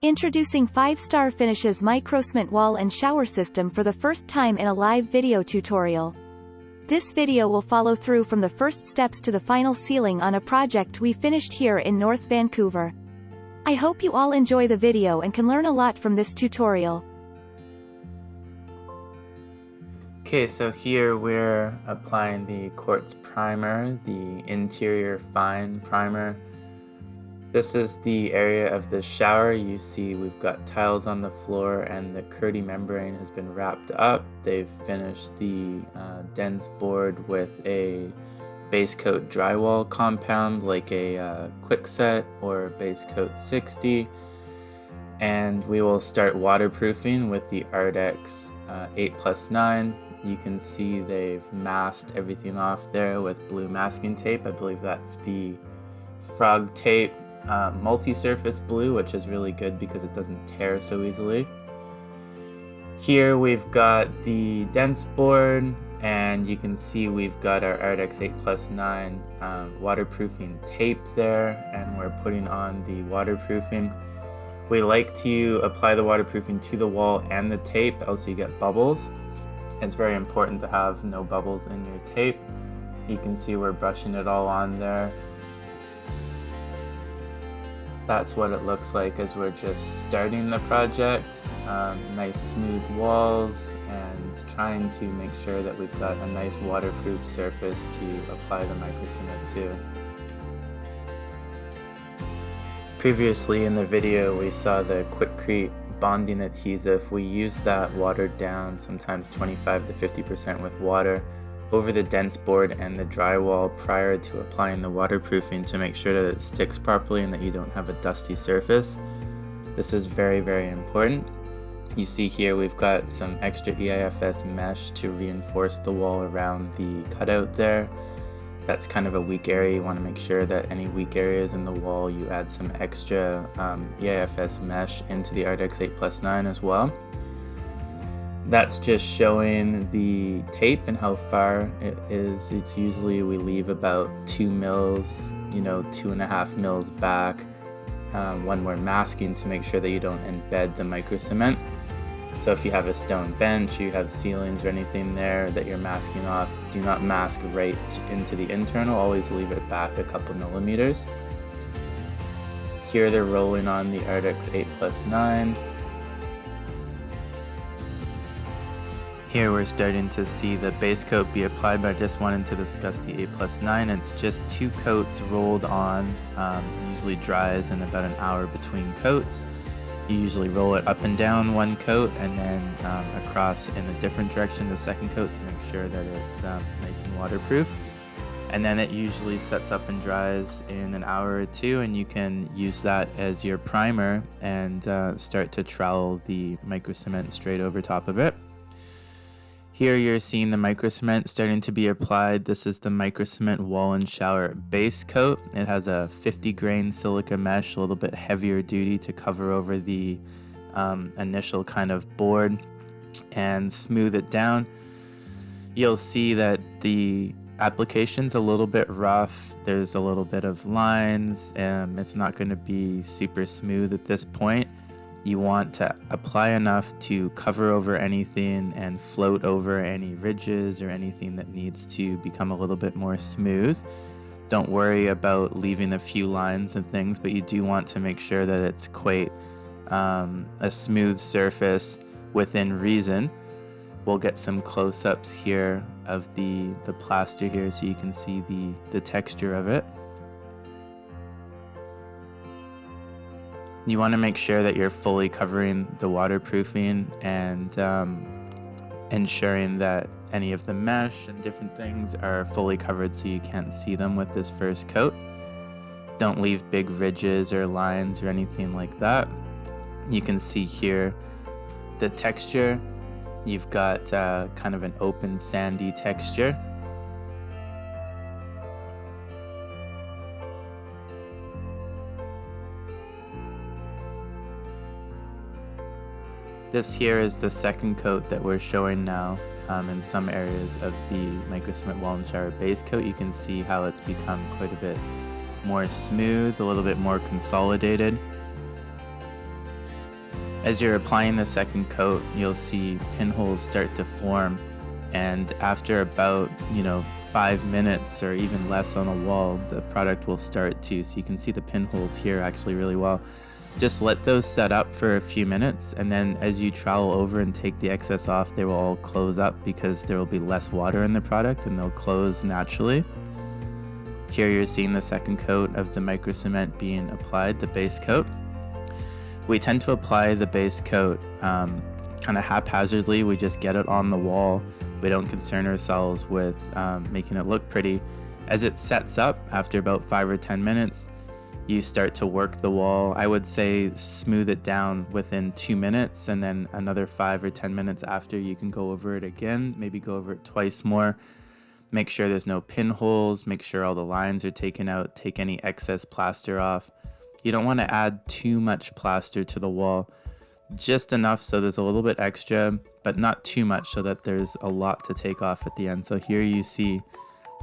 Introducing 5-star finishes Microcement wall and shower system for the first time in a live video tutorial. This video will follow through from the first steps to the final ceiling on a project we finished here in North Vancouver. I hope you all enjoy the video and can learn a lot from this tutorial. Okay, so here we're applying the quartz primer, the interior fine primer. This is the area of the shower. You see we've got tiles on the floor and the curdy membrane has been wrapped up. They've finished the dense board with a base coat drywall compound like a Quickset or base coat 60. And we will start waterproofing with the Ardex 8+9. You can see they've masked everything off there with blue masking tape. I believe that's the frog tape multi-surface blue, which is really good because it doesn't tear so easily. Here we've got the dense board, and you can see we've got our Ardex 8+9 waterproofing tape there, and we're putting on the waterproofing. We like to apply the waterproofing to the wall and the tape, else you get bubbles. It's very important to have no bubbles in your tape. You can see we're brushing it all on there. That's what it looks like as we're just starting the project. Nice smooth walls, and trying to make sure that we've got a nice waterproof surface to apply the microcement to. Previously in the video we saw the Quickcrete bonding adhesive. We use that watered down, sometimes 25 to 50% with water, over the dense board and the drywall prior to applying the waterproofing to make sure that it sticks properly and that you don't have a dusty surface. This is very, very important. You see here we've got some extra EIFS mesh to reinforce the wall around the cutout there. That's kind of a weak area. You want to make sure that any weak areas in the wall you add some extra EIFS mesh into the Ardex 8+9 as well. That's just showing the tape and how far it is. It's usually we leave about 2 mils, 2.5 mils back when we're masking to make sure that you don't embed the microcement. So if you have a stone bench, you have ceilings or anything there that you're masking off, do not mask right into the internal, always leave it back a couple millimeters. Here they're rolling on the Ardex 8+9. Here we're starting to see the base coat be applied, but I just wanted to discuss the 8+9. It's just 2 coats rolled on, usually dries in about an hour between coats. You usually roll it up and down 1 coat and then across in a different direction the second coat to make sure that it's nice and waterproof. And then it usually sets up and dries in an hour or 2, and you can use that as your primer and start to trowel the microcement straight over top of it. Here you're seeing the microcement starting to be applied. This is the microcement wall and shower base coat. It has a 50 grain silica mesh, a little bit heavier duty to cover over the initial kind of board and smooth it down. You'll see that the application's a little bit rough. There's a little bit of lines, and it's not going to be super smooth at this point. You want to apply enough to cover over anything and float over any ridges or anything that needs to become a little bit more smooth. Don't worry about leaving a few lines and things, but you do want to make sure that it's quite a smooth surface within reason. We'll get some close-ups here of the plaster here so you can see the texture of it. You want to make sure that you're fully covering the waterproofing and ensuring that any of the mesh and different things are fully covered so you can't see them with this first coat. Don't leave big ridges or lines or anything like that. You can see here the texture. You've got kind of an open sandy texture. This here is the second coat that we're showing now. In some areas of the Microcement wall and shower base coat, you can see how it's become quite a bit more smooth, a little bit more consolidated. As you're applying the second coat, you'll see pinholes start to form, and after about 5 minutes or even less on a wall, the product will start to, so you can see the pinholes here actually really well. Just let those set up for a few minutes, and then as you trowel over and take the excess off, they will all close up because there will be less water in the product and they'll close naturally. Here you're seeing the second coat of the microcement being applied, the base coat. We tend to apply the base coat kind of haphazardly. We just get it on the wall. We don't concern ourselves with making it look pretty. As it sets up after about 5 or 10 minutes, you start to work the wall. I would say smooth it down within 2 minutes, and then another 5 or 10 minutes after, you can go over it again, maybe go over it twice more. Make sure there's no pinholes, make sure all the lines are taken out, take any excess plaster off. You don't want to add too much plaster to the wall, just enough so there's a little bit extra, but not too much so that there's a lot to take off at the end. So here you see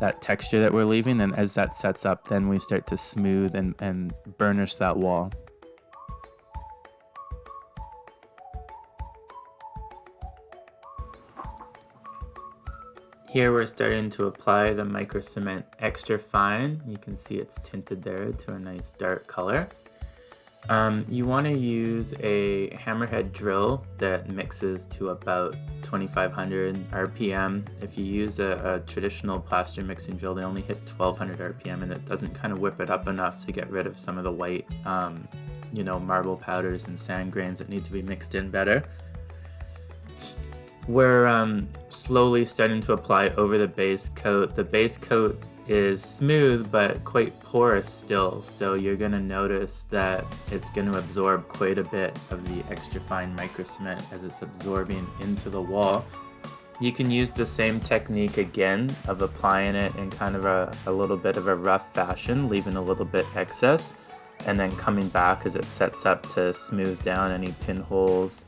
that texture that we're leaving, and as that sets up, then we start to smooth and burnish that wall. Here we're starting to apply the microcement extra fine. You can see it's tinted there to a nice dark color. You want to use a hammerhead drill that mixes to about 2500 RPM. If you use a traditional plaster mixing drill, they only hit 1200 RPM, and it doesn't kind of whip it up enough to get rid of some of the white, marble powders and sand grains that need to be mixed in better. We're slowly starting to apply over the base coat. The base coat is smooth but quite porous still, so you're going to notice that it's going to absorb quite a bit of the extra fine microcement as it's absorbing into the wall. You can use the same technique again of applying it in kind of a little bit of a rough fashion, leaving a little bit excess, and then coming back as it sets up to smooth down any pinholes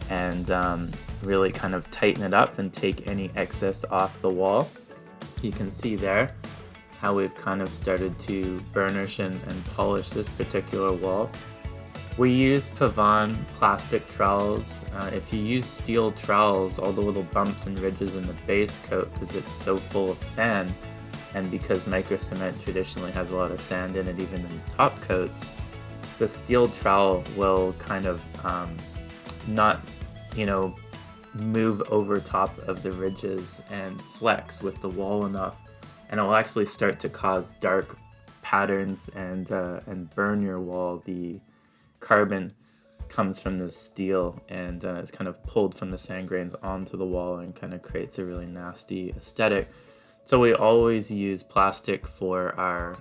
and really kind of tighten it up and take any excess off the wall. You can see there how we've kind of started to burnish and polish this particular wall. We use Pavon plastic trowels. If you use steel trowels, all the little bumps and ridges in the base coat, because it's so full of sand, and because microcement traditionally has a lot of sand in it even in the top coats, the steel trowel will kind of not move over top of the ridges and flex with the wall enough, and it will actually start to cause dark patterns and burn your wall. The carbon comes from the steel and is kind of pulled from the sand grains onto the wall and kind of creates a really nasty aesthetic. So we always use plastic for our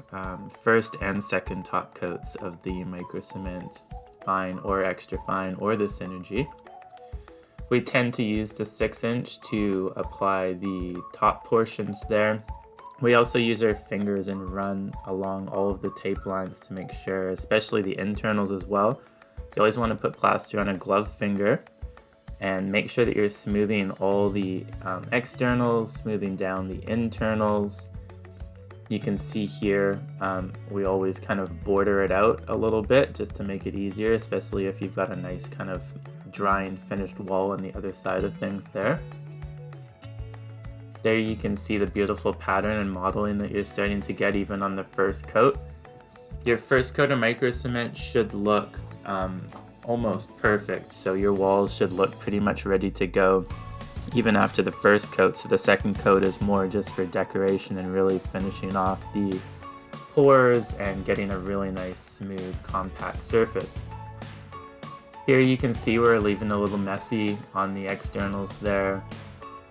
first and second top coats of the microcement fine or extra fine or the Synergy. We tend to use the 6-inch to apply the top portions there. We also use our fingers and run along all of the tape lines to make sure, especially the internals as well. You always want to put plaster on a glove finger and make sure that you're smoothing all the externals, smoothing down the internals. You can see here, we always kind of border it out a little bit just to make it easier, especially if you've got a nice kind of dry and finished wall on the other side of things there. There you can see the beautiful pattern and modeling that you're starting to get even on the first coat. Your first coat of microcement should look almost perfect, so your walls should look pretty much ready to go even after the first coat. So the second coat is more just for decoration and really finishing off the pores and getting a really nice smooth compact surface. Here you can see we're leaving a little messy on the externals there.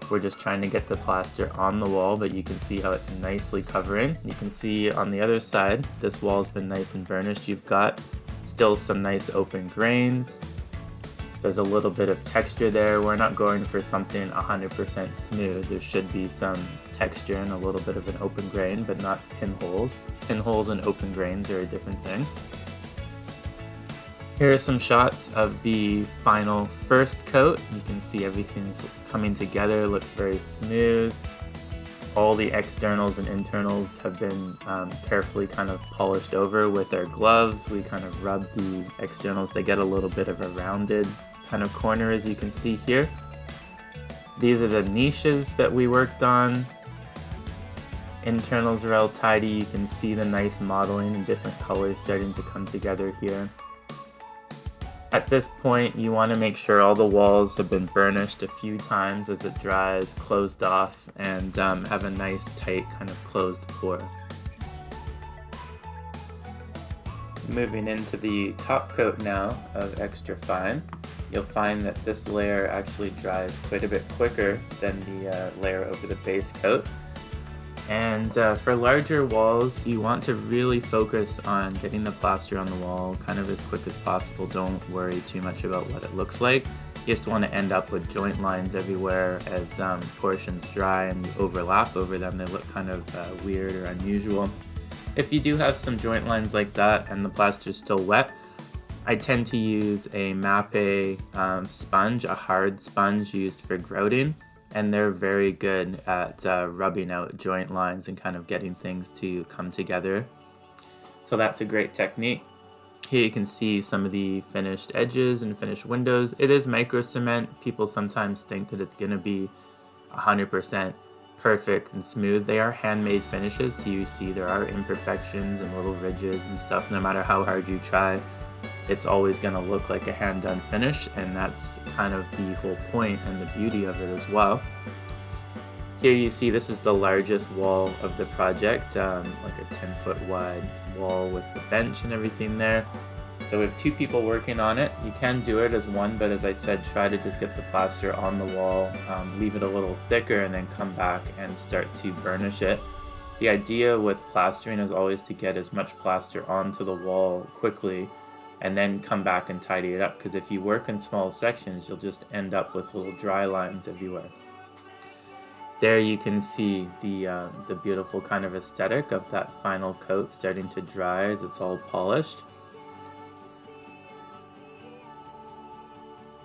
We're just trying to get the plaster on the wall, but you can see how it's nicely covering. You can see on the other side, this wall's been nice and burnished. You've got still some nice open grains. There's a little bit of texture there. We're not going for something 100% smooth. There should be some texture and a little bit of an open grain, but not pinholes. Pinholes and open grains are a different thing. Here are some shots of the final first coat. You can see everything's coming together, looks very smooth. All the externals and internals have been carefully kind of polished over with our gloves. We kind of rub the externals. They get a little bit of a rounded kind of corner, as you can see here. These are the niches that we worked on. Internals are all tidy. You can see the nice modeling and different colors starting to come together here. At this point, you want to make sure all the walls have been burnished a few times as it dries, closed off, and have a nice tight kind of closed pour. Moving into the top coat now of extra fine, you'll find that this layer actually dries quite a bit quicker than the layer over the base coat. And for larger walls, you want to really focus on getting the plaster on the wall kind of as quick as possible. Don't worry too much about what it looks like. You just want to end up with joint lines everywhere as portions dry and you overlap over them. They look kind of weird or unusual. If you do have some joint lines like that and the plaster is still wet, I tend to use a Mapei sponge, a hard sponge used for grouting. And they're very good at rubbing out joint lines and kind of getting things to come together. So that's a great technique. Here you can see some of the finished edges and finished windows. It is microcement. People sometimes think that it's going to be 100% perfect and smooth. They are handmade finishes, so you see there are imperfections and little ridges and stuff. No matter how hard you try, it's always going to look like a hand-done finish, and that's kind of the whole point and the beauty of it as well. Here you see this is the largest wall of the project, like a 10-foot wide wall with the bench and everything there. So we have 2 people working on it. You can do it as one, but as I said, try to just get the plaster on the wall, leave it a little thicker, and then come back and start to burnish it. The idea with plastering is always to get as much plaster onto the wall quickly and then come back and tidy it up, because if you work in small sections, you'll just end up with little dry lines everywhere. There you can see the beautiful kind of aesthetic of that final coat starting to dry as it's all polished.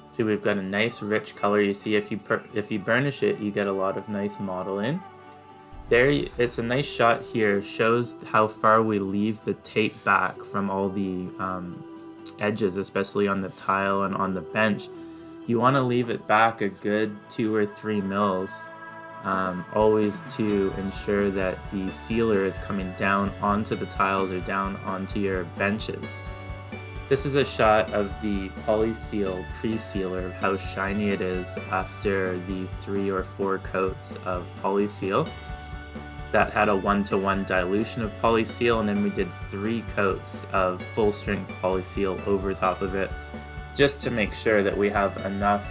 See, we've got a nice rich color. You see, if you burnish it, you get a lot of nice modeling. There, it's a nice shot here. Shows how far we leave the tape back from all the edges, especially on the tile and on the bench. You want to leave it back a good 2 or 3 mils, always to ensure that the sealer is coming down onto the tiles or down onto your benches. This is a shot of the Polyseal pre-sealer, how shiny it is after the 3 or 4 coats of Polyseal. That had a 1-to-1 dilution of Polyseal, and then we did 3 coats of full strength Polyseal over top of it, just to make sure that we have enough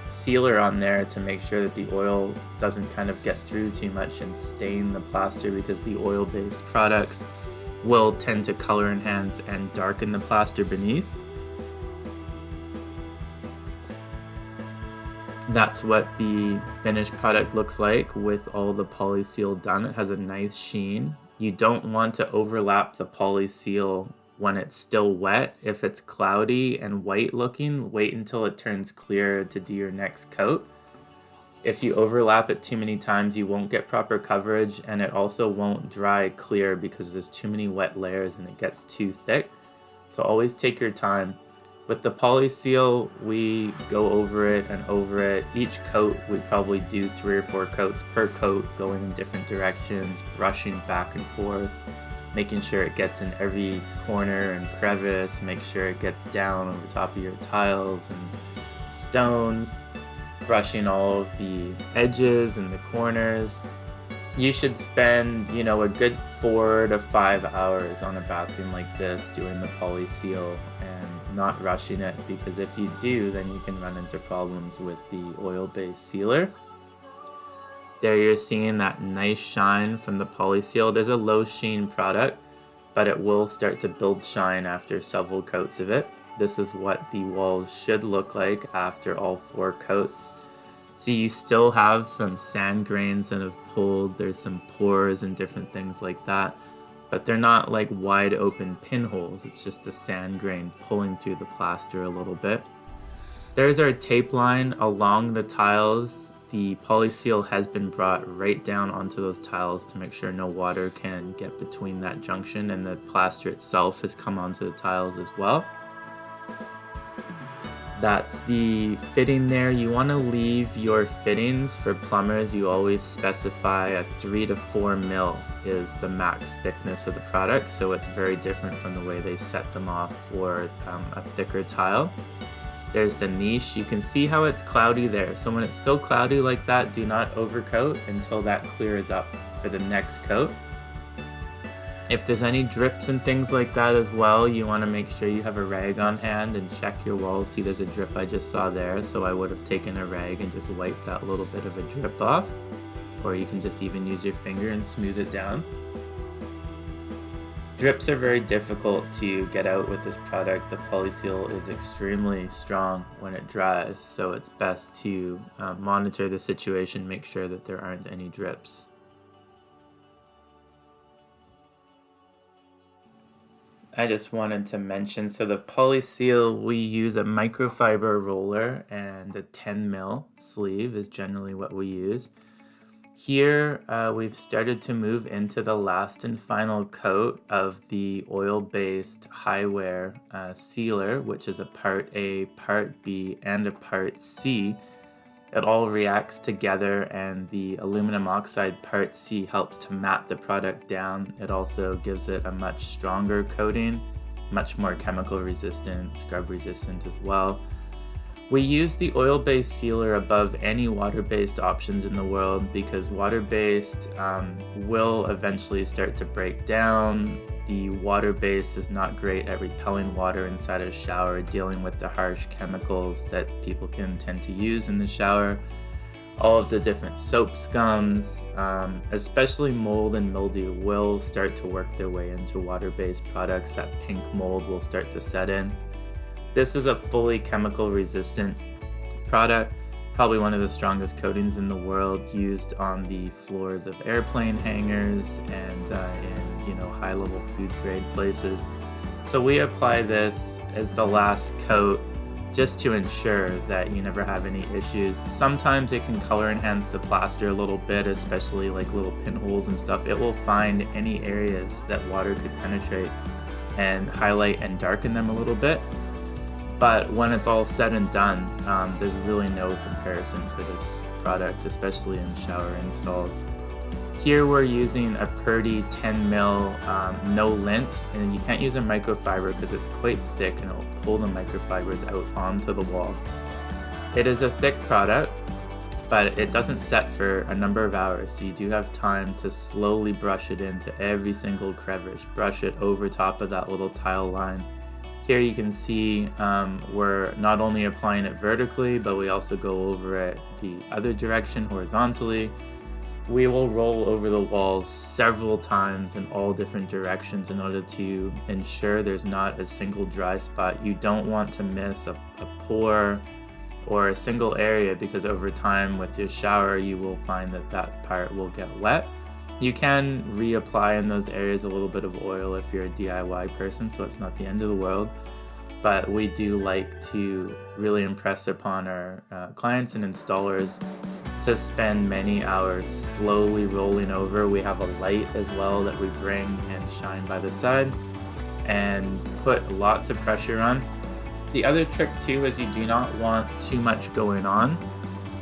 sealer on there to make sure that the oil doesn't kind of get through too much and stain the plaster, because the oil-based products will tend to color enhance and darken the plaster beneath. That's what the finished product looks like with all the Polyseal done. It has a nice sheen. You don't want to overlap the Polyseal when it's still wet. If it's cloudy and white looking, wait until it turns clear to do your next coat. If you overlap it too many times, you won't get proper coverage, and it also won't dry clear because there's too many wet layers and it gets too thick. So always take your time. With the Polyseal, we go over it and over it. Each coat, we probably do 3 or 4 coats per coat, going in different directions, brushing back and forth, making sure it gets in every corner and crevice, make sure it gets down over top of your tiles and stones, brushing all of the edges and the corners. You should spend, a good 4 to 5 hours on a bathroom like this doing the Polyseal and not rushing it, because if you do, then you can run into problems with the oil-based sealer. There you're seeing that nice shine from the Polyseal. There's a low sheen product, but it will start to build shine after several coats of it. This is what the walls should look like after all 4 coats. See, you still have some sand grains that have pulled. There's some pores and different things like that, but they're not like wide open pinholes. It's just the sand grain pulling through the plaster a little bit. There's our tape line along the tiles. the polyseal has been brought right down onto those tiles to make sure no water can get between that junction, and the plaster itself has come onto the tiles as well. That's the fitting there. You want to leave your fittings for plumbers. You always specify a 3 to 4 mil is the max thickness of the product, so it's very different from the way they set them off for a thicker tile. There's the niche. You can see how it's cloudy there. So when it's still cloudy like that, do not overcoat until that clears up for the next coat. If there's any drips and things like that as well, you want to make sure you have a rag on hand and check your walls. See, there's a drip I just saw there, so I would have taken a rag and just wiped that little bit of a drip off. Or you can just even use your finger and smooth it down. Drips are very difficult to get out with this product. The polyseal is extremely strong when it dries, so it's best to monitor the situation, make sure that there aren't any drips. I just wanted to mention, so the polyseal, we use a microfiber roller and a 10 mil sleeve is generally what we use. Here we've started to move into the last and final coat of the oil-based high wear sealer, which is a part A, part B, and a part C. It all reacts together, and the aluminum oxide part C helps to mat the product down. It also gives it a much stronger coating, much more chemical resistant, scrub resistant as well. We use the oil-based sealer above any water-based options in the world because water-based will eventually start to break down. The water-based is not great at repelling water inside a shower, dealing with the harsh chemicals that people can tend to use in the shower. All of the different soap scums, especially mold and mildew, will start to work their way into water-based products. That pink mold will start to set in. This is a fully chemical resistant product, probably one of the strongest coatings in the world, used on the floors of airplane hangars and in high-level food grade places. So we apply this as the last coat just to ensure that you never have any issues. Sometimes it can color enhance the plaster a little bit, especially like little pinholes and stuff. It will find any areas that water could penetrate and highlight and darken them a little bit. But when it's all said and done, there's really no comparison for this product, especially in shower installs. Here we're using a Purdy 10 mil no lint, and you can't use a microfiber because it's quite thick and it'll pull the microfibers out onto the wall. It is a thick product, but it doesn't set for a number of hours, so you do have time to slowly brush it into every single crevice, brush it over top of that little tile line. Here you can see we're not only applying it vertically, but we also go over it the other direction horizontally. We will roll over the walls several times in all different directions in order to ensure there's not a single dry spot. You don't want to miss a pore or a single area, because over time with your shower you will find that that part will get wet. You can reapply in those areas a little bit of oil if you're a DIY person, so it's not the end of the world. But we do like to really impress upon our clients and installers to spend many hours slowly rolling over. We have a light as well that we bring and shine by the side and put lots of pressure on. The other trick too is you do not want too much going on.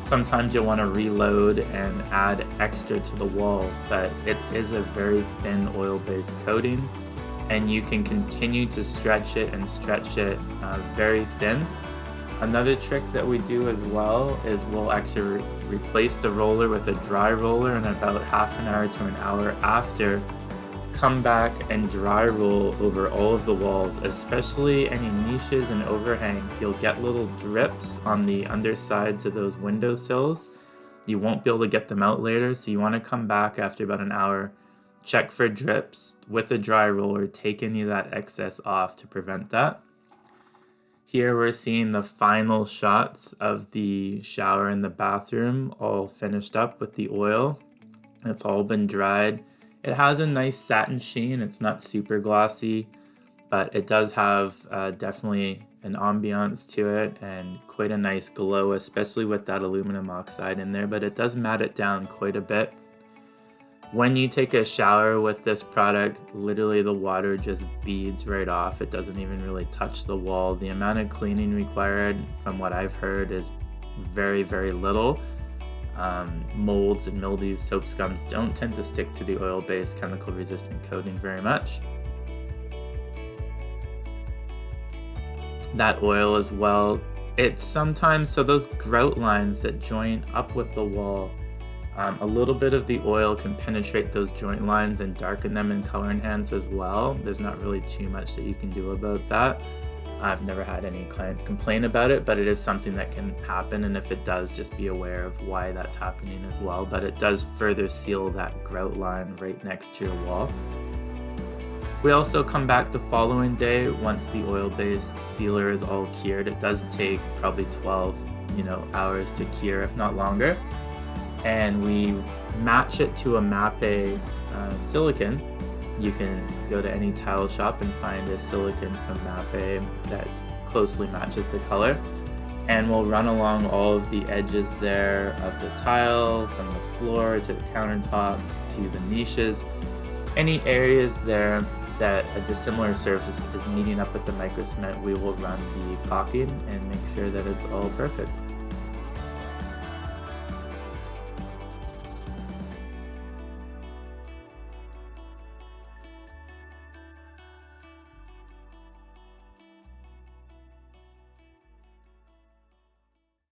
Sometimes you'll want to reload and add extra to the walls, but it is a very thin oil-based coating, and you can continue to stretch it very thin. Another trick that we do as well is we'll actually replace the roller with a dry roller, and about half an hour to an hour after, come back and dry roll over all of the walls, especially any niches and overhangs. You'll get little drips on the undersides of those windowsills. You won't be able to get them out later, so you want to come back after about an hour, check for drips with a dry roller, take any of that excess off to prevent that. Here we're seeing the final shots of the shower and the bathroom all finished up with the oil. It's all been dried. It has a nice satin sheen. It's not super glossy, but it does have definitely an ambiance to it and quite a nice glow, especially with that aluminum oxide in there, but it does matte it down quite a bit. When you take a shower with this product, literally the water just beads right off. It doesn't even really touch the wall. The amount of cleaning required, from what I've heard, is very, very little. Molds and mildews, soap scums don't tend to stick to the oil-based chemical resistant coating very much. That oil as well, it's sometimes, so those grout lines that join up with the wall, a little bit of the oil can penetrate those joint lines and darken them and color enhance as well. There's not really too much that you can do about that. I've never had any clients complain about it, but it is something that can happen, and if it does, just be aware of why that's happening as well. But it does further seal that grout line right next to your wall. We also come back the following day once the oil-based sealer is all cured. It does take probably 12 hours to cure, if not longer. And we match it to a Mapei silicone. You can go to any tile shop and find a silicone from Mapei that closely matches the color. And we'll run along all of the edges there of the tile, from the floor to the countertops to the niches. Any areas there that a dissimilar surface is meeting up with the microcement, we will run the caulking and make sure that it's all perfect.